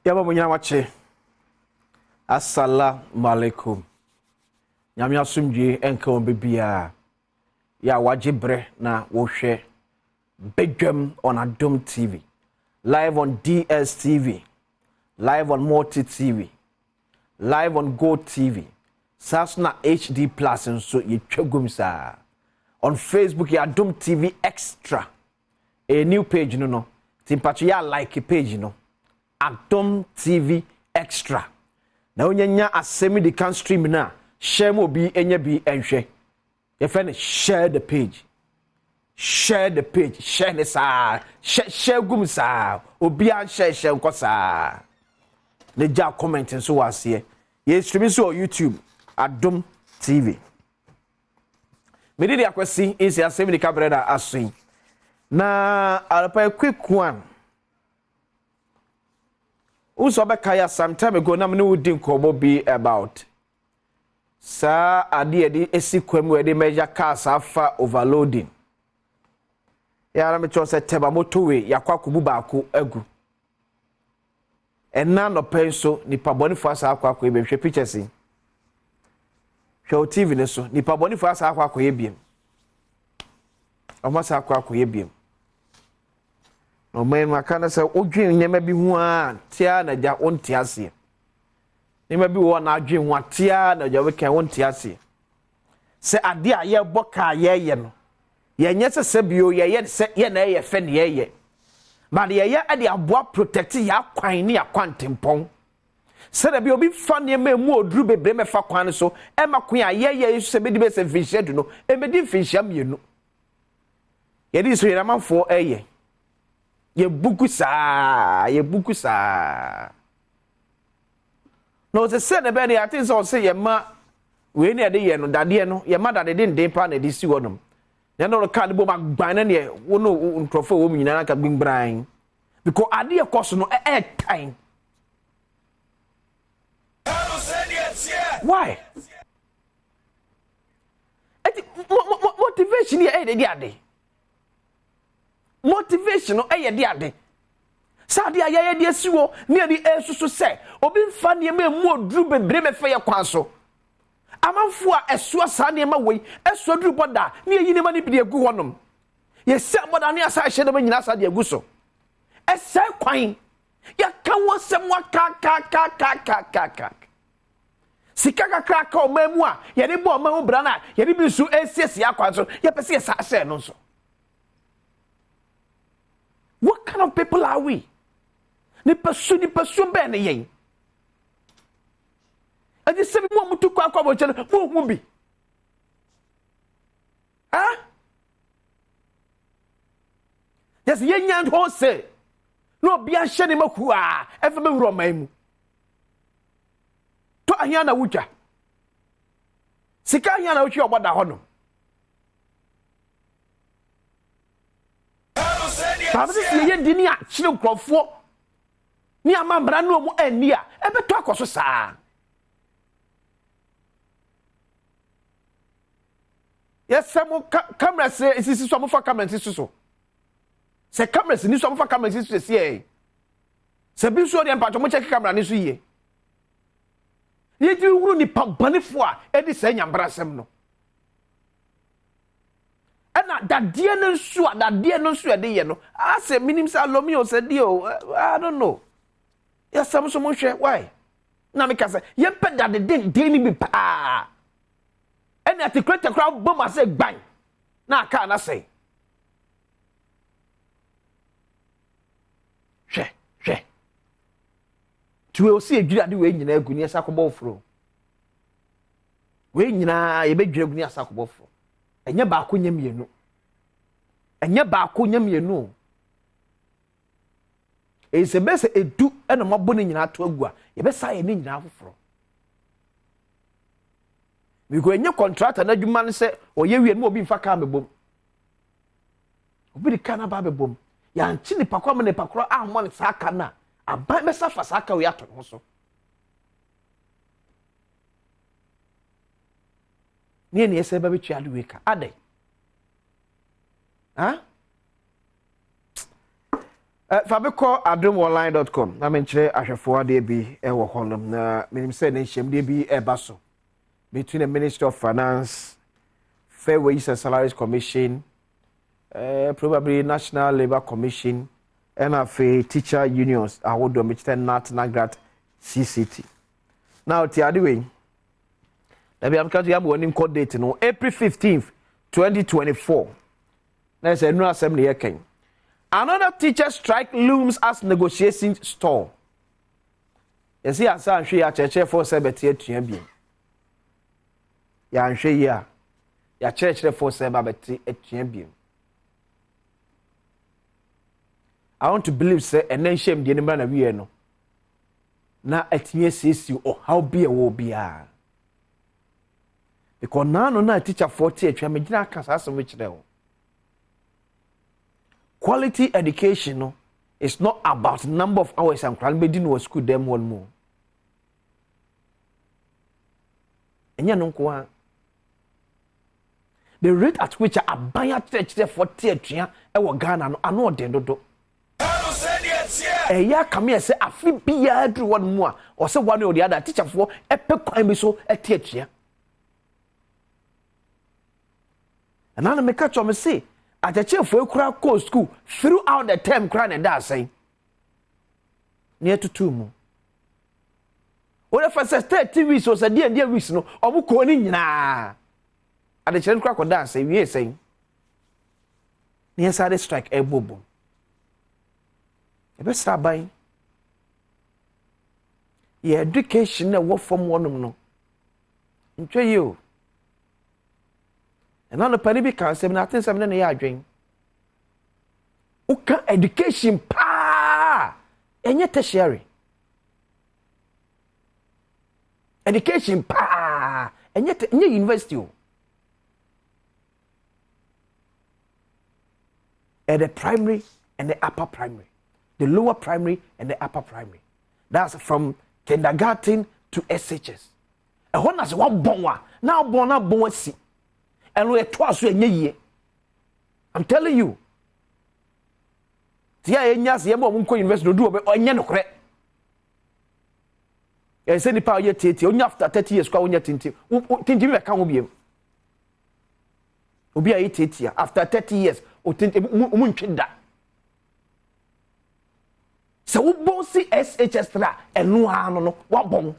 Yaba munyina wache. Assalamu alaikum. Nyame asumdwe enka won bebia. Ya wajibre na wo hwe Badwam on Adom TV. Live on DSTV. Live on Multi TV. Live on Go TV. Sasna HD Plus and so ye twagum sa. On Facebook ya Adom TV Extra. A new page no. Timpacho ya like a page no. Adom TV Extra. Na onyanya Asem Yi Di Ka stream na share mo bi enye bi enhwe. Your friend share the page. Share the page. Share the sa. Share gum sa. Obi an share nko sa. Le ja comment so was here. Ye stream so on YouTube Adom TV. Me did akwesi is Asem Yi Di Ka brother asin. Na alpa quick one. Uso bekaya some time ago na me no din komo be about sa ade ade esi kwam we de measure cars afa overloading ya na me cho se Tema motorway yakwa kubu baako agu enna no penso nipa bonifo asa akwa akwa be hwe pictures hwe TV ne so nipa bonifo asa akwa akwa ebiem amasa akwa akwa ebiem no men makana se odwen nyema bi hu a tia na ja onti ase nyema bi wo na adwen hu atia na ja we kan onti ase se ade a ye boka ye no ye nye se bio ye se ye na ye fe ne ye ma de ye ade aboa protect ya kwan ne akwantempon se da bi obi fa ne mu oduru bebre me fa kwan so e ma kwan a ye se be di be se fishedu no e me di fisham yenu ye di so yeramanfo eye ye buku sa no se se ne be ne ati so se ye ma we ne de ye no dade no ye ma dade den pa na de si wonum ne no ka de bo ma gban na ne wo no ntrofo wo nyina na ka bimbran because ade ye koso no time why motivation ye de ade motivation no eye de ade sade ayeye de asiwo ne de esusu se obi mfa ne ma mu oduru bebre me fe ye kwan so amanfo a esuo sa ne ma wei esuo duru boda ne yi ne ma ne bi de egu honom ye se boda ne asa hye de ma nyina sa de egu so ese kwan ya ka wonsem wa ka sika kakra ka o mamu a ye de bo o mamu bra na ye de bi su esiesie akwan so ye pese ye sa se no so. What kind of people are we? Ni pursue ben yen. I just say mo mutu kwa bo chele mo bi. Ah? Yes, yen yan ho say. No bi a hye ni maku a, e fa me wuro man mu. To ahia na wutwa. Sika ahia na wutwa oboda ho no. Baba se ye dini a chire nkrofo ni amambra no mu ani a ebeto akoso saa yesemo camera se sisi so mo fa camera sisi so se camera ni so mo fa camera sisi so se se bi so de mpacho mo check camera ni so ye ti wuru ni pampanefo a edi se nyambra sem no na dadie no nso de ye no ase minim sa lomi o se di o I don't know ya sam so mo hwe why na me ka se ye peda de den ni bi pa ena te kreta kra bom ase gban na aka na se hwe tuwe o si edwira de we nyina agu ni asa kobo ofro we nyina ye be dwira agu ni asa kobo ofro enye ba ko nyamienu se bese edu ena mabo ne nyina to agua ye be sa ye ne nyina afoforo mi go enye contractor na dwuma ne se oye wie no obi mfa ka mebom obi di kana ba bebom ya nchi ni pakwa me ne pakro ahmo ne sa aka na aban be sa fa sa aka we ato no so ne ne ese ba be twa we ka ade ha Fabeko adomonline.com. Na menche ahwefo ade bi e wo honom na menim say na hyem de bi e ba so between the Ministry of Finance, Fair Wages and Salaries Commission, probably National Labour Commission, and teacher unions. I would do Nat Nagrat CCT. Now, Tiadiwe, I'm going to have one code date, April 15th, 2024. There's a new assembly here. Another teacher strike looms as negotiation stall. You see, I saw a church for 70 years. Ya nhwe ya ya church for seba beti etua biem. I want to believe say enen shame de nimba na wie no na atie sesi o how be wo bia because now no na teacher 40 atwa me gina aka asem we kire wo. Quality education no is not about number of hours and kran be di no school dem one more enya no nko. The rate at which a buyer church there 40 atria e wo Ghana no ano den dodo. Ya come here say afi bia do one more or say one or the other teacher for e pe kwan bi so e tie atria. And now me catch me say ateche for ekura go school throughout the term kran and that say near to two mu. What if I say 30 weeks or say dia weeks no obu ko ni nyina. And the children crack or dance, we are saying, near side strike a bobo. You better start buying. Your education, a work from one of no. Enjoy you. And on the penny because 7 a year drink. Uka education, pa! And yet, tertiary. Education, pa! And yet, university. At the primary and the upper primary, the lower primary and the upper primary. That's from kindergarten to SHS. And when that's one born now see, and we're twice a year. I'm telling you. Tia enyas yemo munko university do be onye no kre. E se ni pa ye tete onye after 30 years kwa onye tintim. Tintim be kan obiem. Obi a tete after 30 years muntweda so wo bon si SHS tra enu anu no wa bon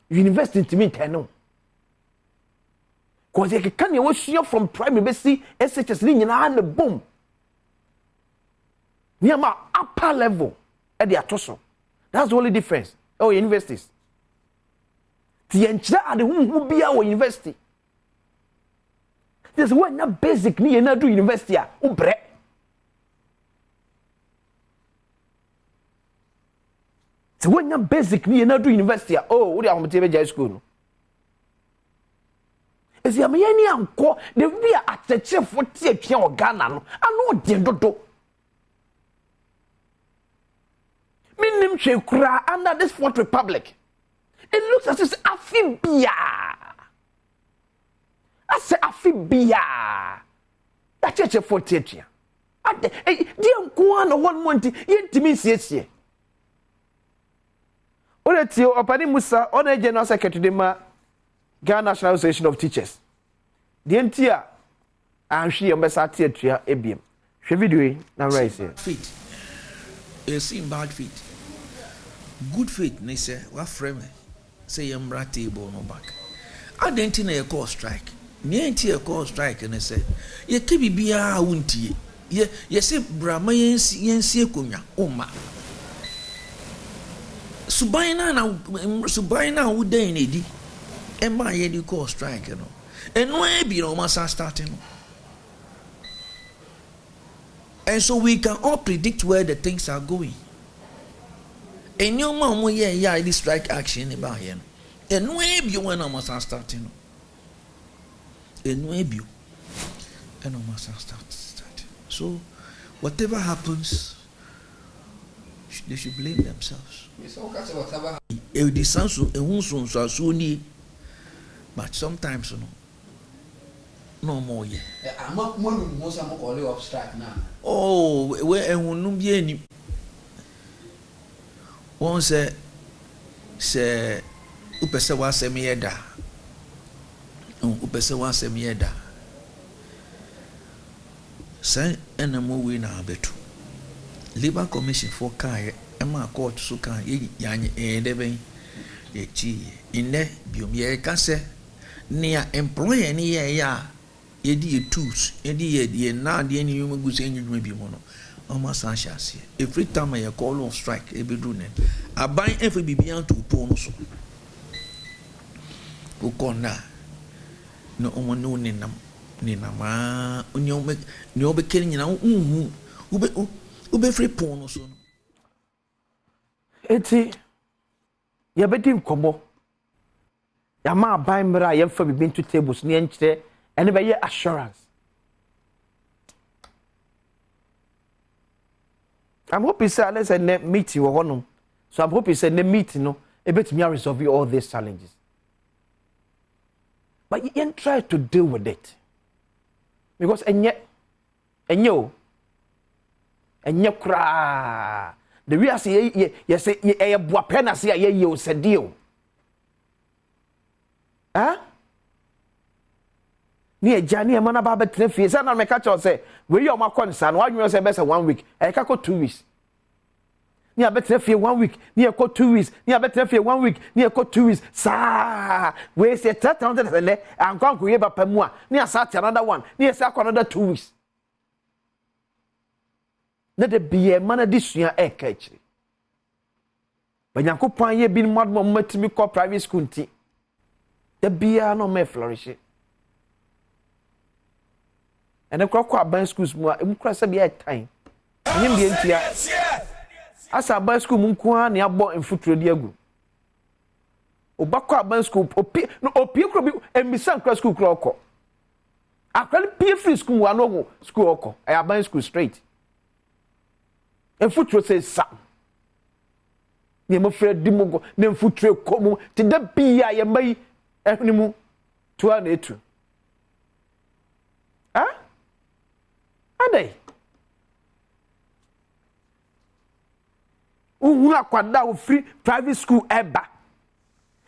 university ntimi tenu cause you can you share from primary be see SHS ni nyina na boom near my upper level at the atoso. That's the only difference. Oh, universities the enchira ade hu bia wo university. There's one na basic ni na do university a ubre. So one na basic ni na do university a oh we are from Tema school no. Ezi amyeni anko the we are acheche 40 atwa o Ghana no anu de dodo. Minim hwe kura under this fourth republic. It looks as if Afibia. I say Afibia. That church for 40 years. Dear Kuan, 1 month, yet to me, yes. Oletio, Opani Musa, on General Secretary of Ghana National Association of Teachers. The entire and she ambassador to ABM. She video now right here. Feet. You see bad feet. Good feet, they say, what frame? Say I'm right table no back. I didn't know a call strike. Me a call strike and I said, ye kebi biya wunti. Ye say Brahma yensi kunya oma. Subaina would day nedi. And my ye call strike, you know. And no be no massa starting. And so we can all predict where the things are going. And your mom will this strike action about him. And maybe you when I must starting. And maybe you and I must start. So whatever happens, they should blame themselves. But sometimes no more ye I'm not most of them up strike now. oh we ehunum bi ani won say upese wa asem ye da upese wa asem ye da say enamo we na abetu Labour Commission for kai ema court so kan yanye deben ye chi ine biom ye ka se nia employer ni ye ya ye di tools ye di ye na de ni yuma gusa enwuma bi mo no almost anxious every time I call on strike e be do ne aban every bibian to po no so ko kona no omo no ni nam onyo me ni obekere nyina ube free po no so no eti ya bedi nkomo ya ma aban mra ya fa bibi into tables ni enkyere ene be ye assurance. I'm hoping say let's say meeting we honum. So I'm hoping say meeting no e betimi resolve all these challenges. But you try to deal with it. Because enye kra the we say ye say ye boa pena say ye o sedio. Huh? Ni ejani e mana ba betre fie say na me catch you say we your makon san wa nwe say be say 1 week e ka ko 2 weeks ni abetre fie 1 week ni e ko 2 weeks ni abetre fie 1 week ni e ko 2 weeks sa we say 300 ne ankon ko ye ba pamu a ni asat another one ni e say another 2 weeks na de biye mana disua e ka chiri banyankopon ye bi modmo matimi ko private school nti de biya no me flourish. And the crowd aban schools more emukra se be time nyim de ntia asa aban school mu nko na abo mfuturo di agu obakọ aban school opi kro bi emisa nkra school kro okọ akwali pie free school wa no school okọ aban school straight mfuturo se sa ni mo fre di mo na mfuturo ko mu ti da bia ye mai ehnimu to na etu ah Ade. Uhu akwada o free private school eba.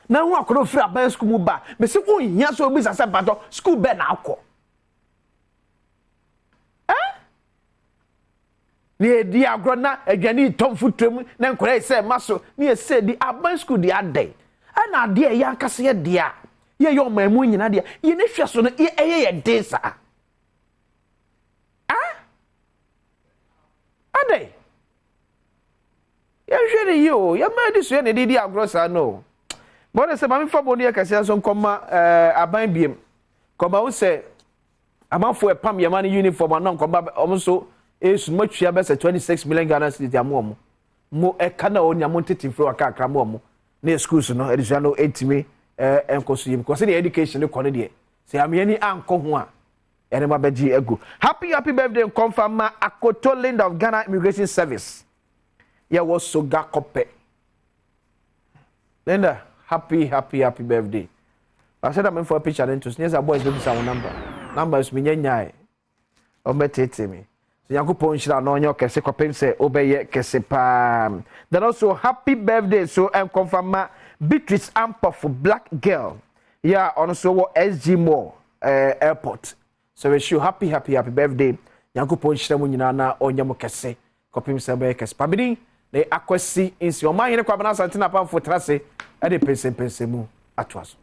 Na hu akwada o free aban school mu ba. Me se o hia so obi sase bato school be na akọ. Ni edi agro na adwani tom futrem na nkora se maso ni ese di aban school di ade. Ana ade ya akase ye de a. Ye yo mamu nyina de. Ye ne hwe so no ye de sa. Ade. Ya hwere yo, ya ma di so ne di agrosa no. Bo se ma mi fa boni ya kase so nkoma aban biem. Koma wo se amanfo epam ya man uniform anon nkoma omso esu matwa be se 26 million Ghana cedis amo mo eka na onya mo tete fro aka akra mo na schools no edisua no etimi enkoso yim because the education no kono de se amiani anko ho a ene ma beji ego. Happy birthday confirm ma Akoto Land of Ghana Immigration Service. Yeah, was so gakope. Linda, happy birthday. I said I'm in for a picture then to sneeze a boys looking some number. Number is minyai. Obetete me. So Yakupon shall know your kese kopem se obeye kese pam. Then also happy birthday so confirm ma Beatrice Amper for black girl. Yeah, also SG Mall airport. So we show happy birthday. Yakupon shall munyina na onyamo kese kopem se obeye kese pamini. The akwesi insi o ma hene kwa bana santina pa for trase e de pense mu atwaso.